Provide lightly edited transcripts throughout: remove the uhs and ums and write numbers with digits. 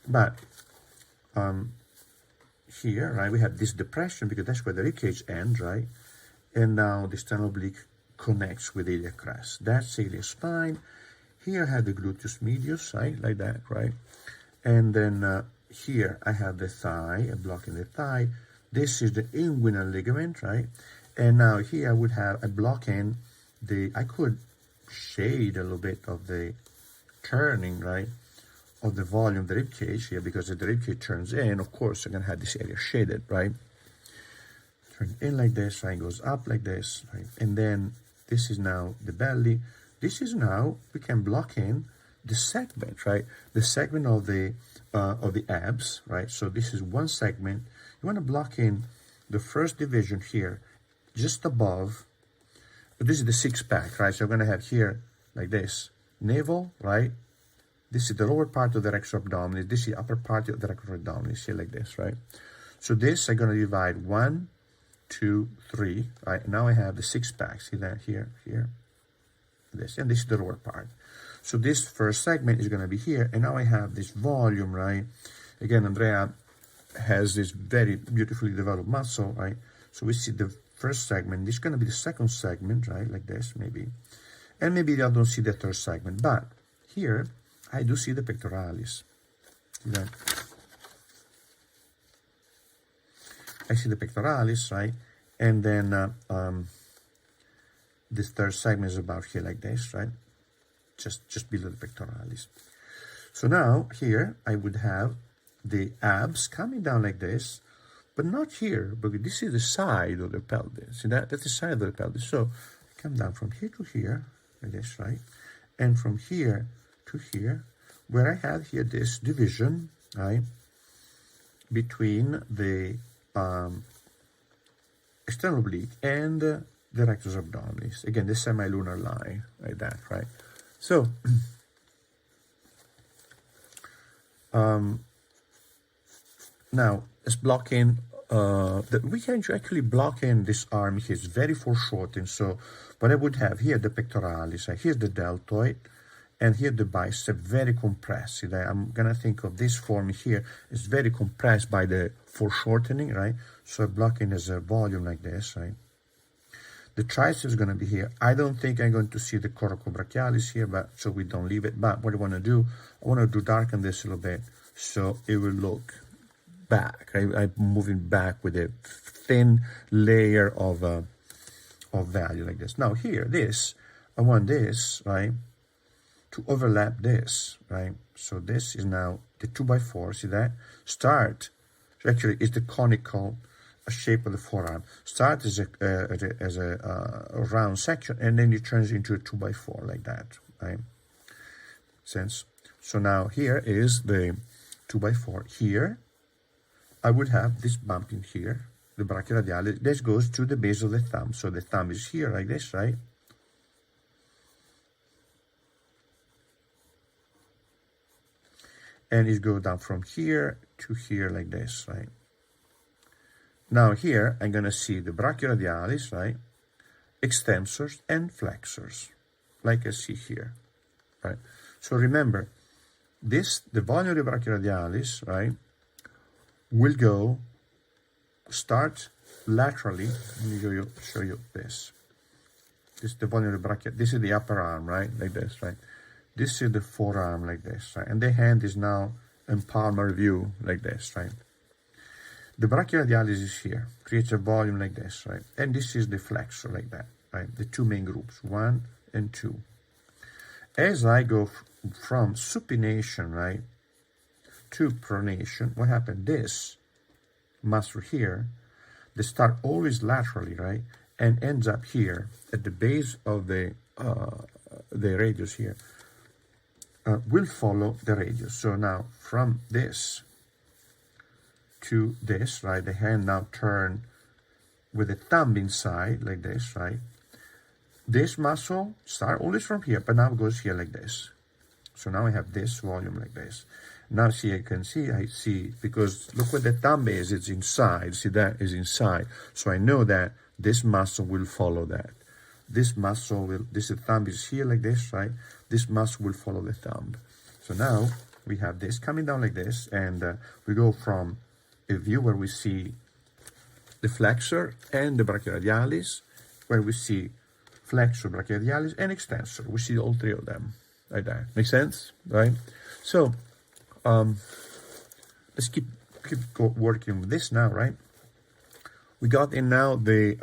But here, right, we have this depression because that's where the ribcage ends, right? And now the sternal oblique connects with iliac crest. That's iliac spine. Here I have the gluteus medius, right, like that, right? And then here I have the thigh, a block in the thigh. This is the inguinal ligament, right? And now here I would have a block in I could shade a little bit of the turning, right, of the volume of the rib cage here, because if the rib cage turns in, of course, I'm gonna have this area shaded, right? Turn in like this, right, goes up like this, right? And then this is now the belly. This is now, we can block in the segment, right? The segment of the abs, right? So this is one segment. You want to block in the first division here, just above. This is the six-pack, right? So I'm going to have here, like this, navel, right? This is the lower part of the rectus abdominis. This is the upper part of the rectus abdominis, here like this, right? So this, I'm going to divide 1, 2, 3, right? Now I have the six-pack. See that here, this, and this is the lower part. So this first segment is going to be here, and now I have this volume, right? Again, Andrea has this very beautifully developed muscle, right? So we see the first segment. This is going to be the second segment, right? Like this, maybe. And maybe I don't see the third segment, but here I do see the pectoralis. See that? I see the pectoralis, right? And then this third segment is about here like this, right? Just below the pectoralis. So now here I would have the abs coming down like this, but not here, because this is the side of the pelvis. See that? That's the side of the pelvis. So I come down from here to here, like this, right? And from here to here, where I have here this division, right, between the external oblique and the rectus abdominis. Again, the semilunar line, like that, right? So, now let's block in. We can actually block in this arm here. It's very foreshortened. So, what I would have here the pectoralis. Here's the deltoid, and here the bicep, very compressed. See that? I'm gonna think of this form here. It's very compressed by the foreshortening, right? So I block in as a volume like this, right? The triceps is going to be here. I don't think I'm going to see the coracobrachialis here, but so we don't leave it. But what I want to do, I want to darken this a little bit so it will look back. Right? I'm moving back with a thin layer of value like this. Now here, I want this, right, to overlap this, right? So this is now the 2x4. See that? Start. Actually, it's the conical shape of the forearm. Start as a round section, and then it turns into a 2x4 like that, right? Sense? So now here is the 2x4. Here, I would have this bump in here, the brachyradialis. This goes to the base of the thumb. So the thumb is here like this, right? And it goes down from here to here like this, right? Now here, I'm going to see the brachyradialis, right? Extensors and flexors, like I see here, right? So remember, the volume of the brachyradialis, right, will start laterally. Let me show you this. This is the volume of the brachial. This is the upper arm, right? Like this, right? This is the forearm like this, right? And the hand is now in palmar view like this, right? The brachyradialis is here, creates a volume like this, right? And this is the flexor like that, right? The two main groups, 1 and 2. As I go from supination, right, to pronation, what happened? This muscle here, they start always laterally, right? And ends up here at the base of the radius here, will follow the radius. So now from this to this, right? The hand now turn with the thumb inside like this, right? This muscle start always from here, but now it goes here like this. So now I have this volume like this. Now see, I see, because look where the thumb is, it's inside. See, that is inside. So I know that this muscle will follow that. This muscle will, the thumb is here like this, right? This muscle will follow the thumb. So now we have this coming down like this, and we go from a view where we see the flexor and the brachioradialis, where we see flexor, brachioradialis, and extensor. We see all three of them like that. Make sense, right? So let's keep working with this now, right? We got in now the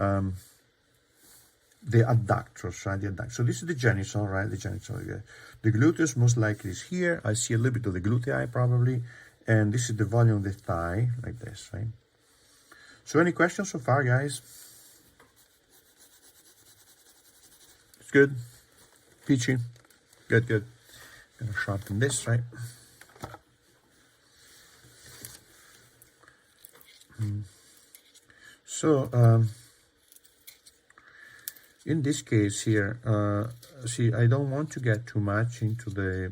adductors, right? The adductors. So this is the genital, right? The genital. Yeah. The gluteus most likely is here. I see a little bit of the glutei probably, and this is the volume of the thigh, like this, right? So any questions so far, guys? It's good. Peachy. Good, good. Gonna sharpen this, right? So in this case here, see, I don't want to get too much into the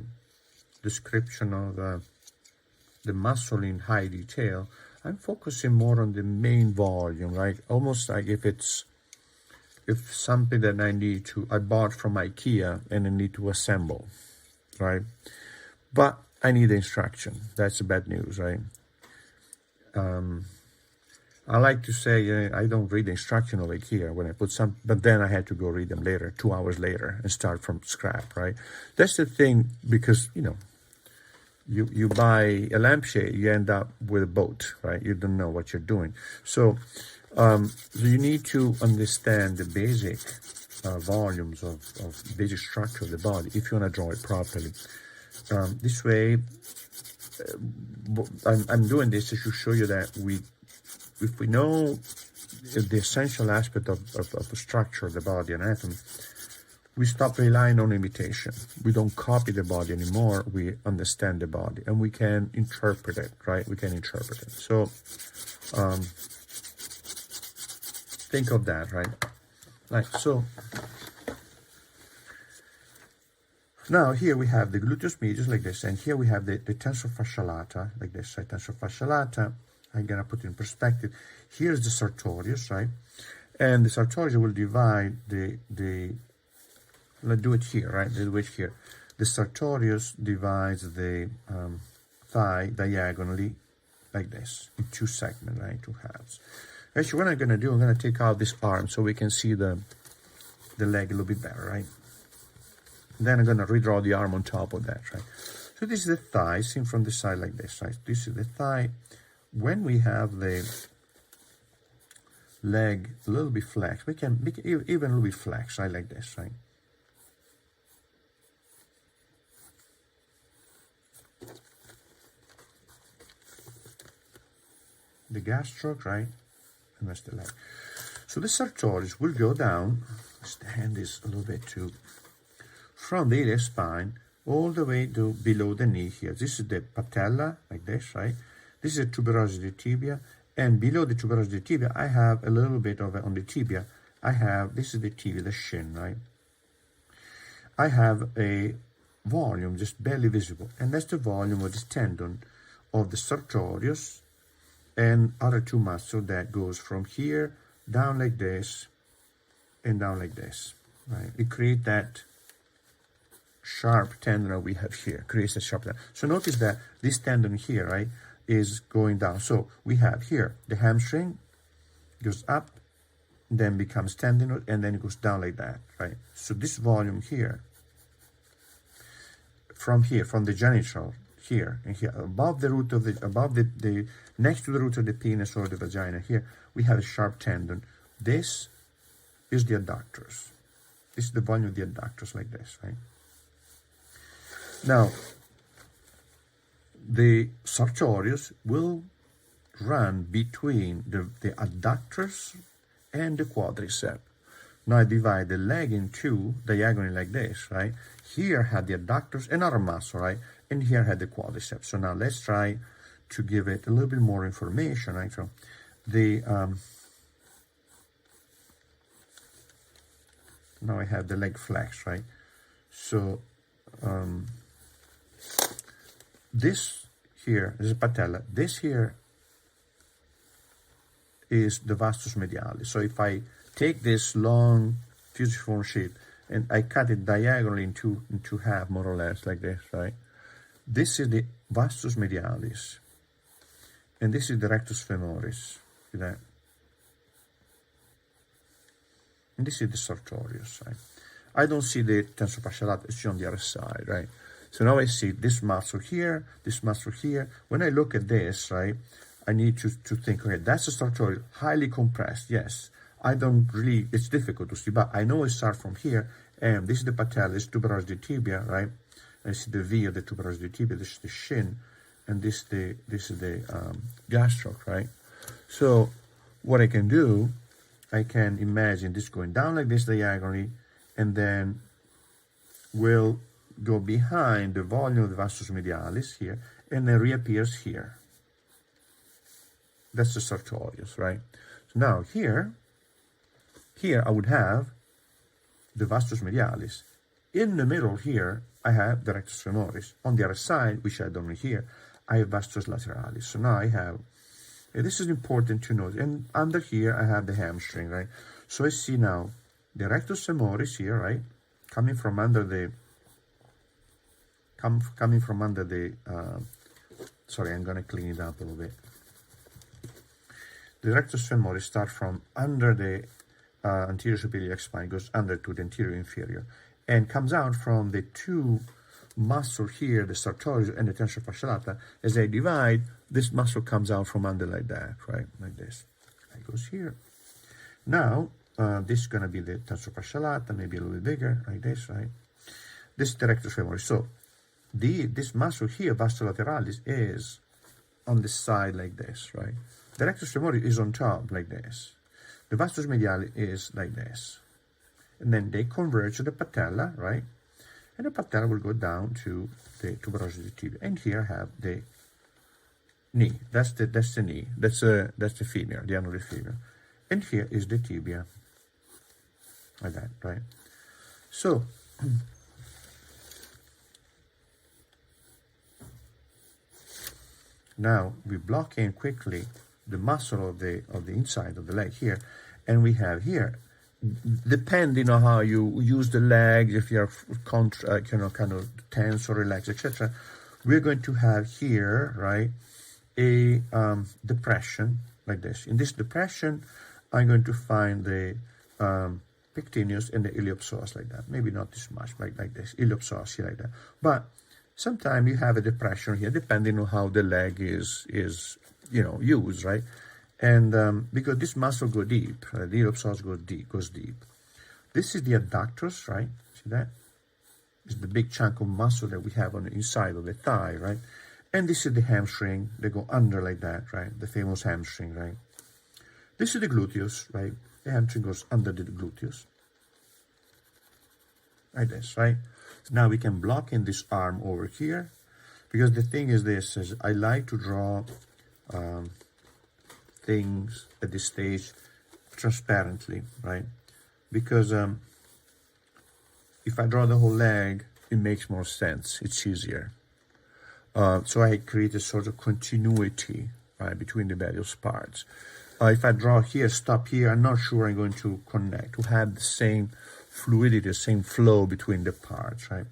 description of the muscle in high detail. I'm focusing more on the main volume, right? Almost like if something that I bought from IKEA and I need to assemble, right? But I need the instruction. That's the bad news, right? I like to say I don't read the instruction of IKEA when I put some, but then I had to go read them later, 2 hours later, and start from scrap, right? That's the thing, because, you know, you buy a lampshade, you end up with a boat, right? You don't know what you're doing. So you need to understand the basic volumes of basic structure of the body if you want to draw it properly. This way, I'm doing this to show you that if we know the essential aspect of the structure of the body, anatomy, we stop relying on imitation. We don't copy the body anymore. We understand the body, and we can interpret it, right? We can interpret it. So think of that, right? Like so. Now here we have the gluteus medius like this, and here we have the tensor fasciae lata like this, right? Tensor fasciae lata. I'm gonna put it in perspective. Here's the sartorius, right? And the sartorius will divide let's do it here, right? Let's do it here. The sartorius divides the thigh diagonally like this, in 2 segments, right? 2 halves. Actually, what I'm gonna do, I'm gonna take out this arm so we can see the leg a little bit better, right? Then I'm gonna redraw the arm on top of that, right? So this is the thigh, seen from the side like this, right? This is the thigh. When we have the leg a little bit flexed, we can make it even a little bit flexed, right? Like this, right? The gastroc, right? And that's the leg. So the sartorius will go down, stand this a little bit too, from the iliac spine all the way to below the knee here. This is the patella, like this, right? This is the tuberosity of the tibia, and below the tuberosity of the tibia, I have a little bit of it on the tibia. This is the tibia, the shin, right? I have a volume just barely visible, and that's the volume of this tendon of the sartorius and other 2 muscles that goes from here down like this and down like this, right? It creates that sharp tendon that we have here, creates a sharp tendon. So notice that this tendon here, right, is going down. So we have here the hamstring goes up, then becomes tendinous, and then it goes down like that, right? So this volume here, from the genital here and here, above the root of the next to the root of the penis or the vagina here, we have a sharp tendon. This is the adductors. This is the volume of the adductors like this, right? Now, the sartorius will run between the adductors and the quadriceps. Now I divide the leg in 2 diagonally like this, right? Here had the adductors, another muscle, right? And here had the quadriceps. So now let's try to give it a little bit more information, right? So the now I have the leg flex, right? So this here is a patella. This here is the vastus medialis. So if I take this long fusiform sheet and I cut it diagonally into half, more or less, like this, right? This is the vastus medialis, and this is the rectus femoris. See that? And this is the sartorius, right? I don't see the tensor fasciae latae, it's on the other side, right? So now I see this muscle here, this muscle here. When I look at this, right, I need to think, okay, that's the sartorius, highly compressed, yes. I don't really, it's difficult to see, but I know it starts from here, and this is the patella, this is tuberosity of the tibia, right? And this is the V of the tuberosity of the tibia, this is the shin, and this is the gastroc, right? So what I can do, I can imagine this going down like this diagonally, and then will go behind the volume of the vastus medialis here, and then reappears here. That's the sartorius, right? So now here I would have the vastus medialis. In the middle here, I have the rectus femoris. On the other side, which I don't know here, I have vastus lateralis. So now I have, this is important to note, and under here I have the hamstring, right? So I see now the rectus femoris here, right? Coming from under the, sorry, I'm gonna clean it up a little bit. The rectus femoris starts from under the anterior superior spine, goes under to the anterior inferior, and comes out from the two muscles here, the sartorius and the tensor fasciae latae. As I divide, this muscle comes out from under like that, right? Like this. It goes here. Now, this is going to be the tensor fasciae latae, maybe a little bit bigger, like this, right? This is the rectus femoris. So, this muscle here, vastus lateralis, is on the side like this, right? The rectus femoris is on top like this. The vastus medialis is like this. And then they converge to the patella, right? And the patella will go down to the tuberosity of the tibia. And here I have the knee. That's the knee. That's the femur, the annular femur. And here is the tibia. Like that, right? So now we block in quickly the muscle of the inside of the leg here, and we have here, depending on how you use the leg, if you're kind of tense or relaxed, etc., we're going to have here, right, a depression like this. In this depression, I'm going to find the pectineus and the iliopsoas like that. Maybe not this much, like this, iliopsoas here like that. But sometimes you have a depression here, depending on how the leg is used, right? And because this muscle goes deep, the iliopsoas goes deep. This is the adductors, right? See that? It's the big chunk of muscle that we have on the inside of the thigh, right? And this is the hamstring. They go under like that, right? The famous hamstring, right? This is the gluteus, right? The hamstring goes under the gluteus. Like this, right? So now we can block in this arm over here, because the thing is this, is I like to draw things at this stage transparently, right? Because if I draw the whole leg, it makes more sense. It's easier. So I create a sort of continuity, right, between the various parts. If I draw here, stop here, I'm not sure I'm going to connect, to have the same fluidity, the same flow between the parts, right?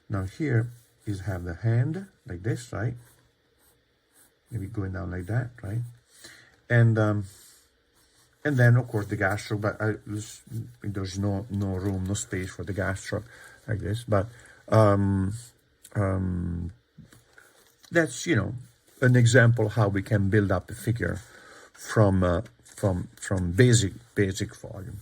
Now here is have the hand like this, right? Maybe going down like that, right? And then of course the gastro, but there's no room, no space for the gastro like this. But that's an example how we can build up a figure from basic volume.